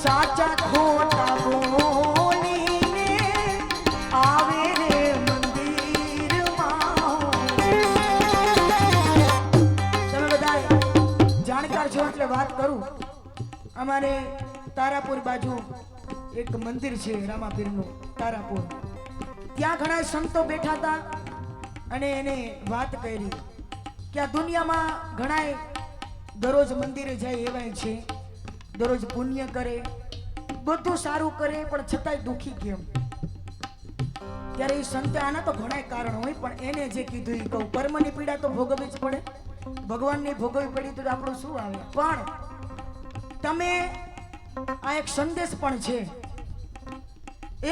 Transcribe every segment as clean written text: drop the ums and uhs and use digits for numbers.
સાચા ખોટા બોલીને આવે રે મંદિરમાં. તમે બધા જાણકાર છો એટલે વાત કરું. અમારે તારાપુર બાજુ એક મંદિર છે રામાપીરનું તારાપુર. ત્યાં ઘણા સંતો બેઠા હતા અને એને વાત કરી કે આ દુનિયામાં ઘણા દરરોજ મંદિરે જાય એવાય છે, દરરોજ પુણ્ય કરે, બધું સારું કરે, પણ છતાંય દુખી કેમ? ત્યારે એ સંતે આના તો ઘણા કારણ હોય, પણ એને જે કીધું એ કહું. કર્મની પીડા તો ભોગવવી જ પડે, ભગવાનની ભોગવવી પડી તો આપણું શું આવે? પણ તમે આ એક સંદેશ પણ છે.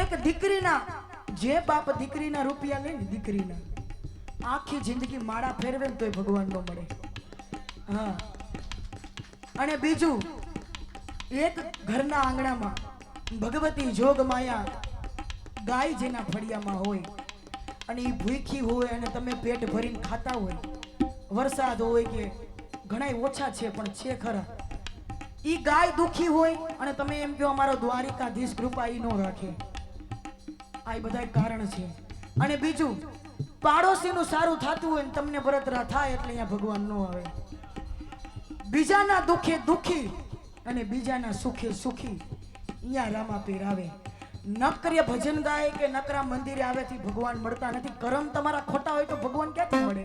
એક દીકરીના, જે બાપ દીકરીના રૂપિયા લે ને, દીકરીના આખી જિંદગી માળા ફેરવે ને તોય ભગવાન ન મળે. હા. અને બીજું, એક ઘરના આંગણામાં ભગવતી જોગ માયા ગાય જેના ફળિયામાં હોય અને એ ભૂખી હોય અને તમે પેટ ભરીને ખાતા હોય, વરસાદ હોય કે ઘણા ઓછા છે પણ છે ખરા, ઈ ગાય દુખી હોય અને તમે એમ કહો અમારો દ્વારિકાધીશ કૃપા ઈ નો રાખે. આ બધા કારણ છે. અને બીજું, પાડોશીનું સારું થતું હોય ને તમને બળતરા થાય એટલે અહીંયા ભગવાન નો આવે. બીજાના દુખે દુખી અને બીજાના સુખે સુખી અહીંયા રામાપીર આવે. નકરીય ભજન ગાય કે નકરા મંદિરે આવેથી ભગવાન મળતા નથી. કર્મ તમારા ખોટા હોય તો ભગવાન ક્યાંથી મળે?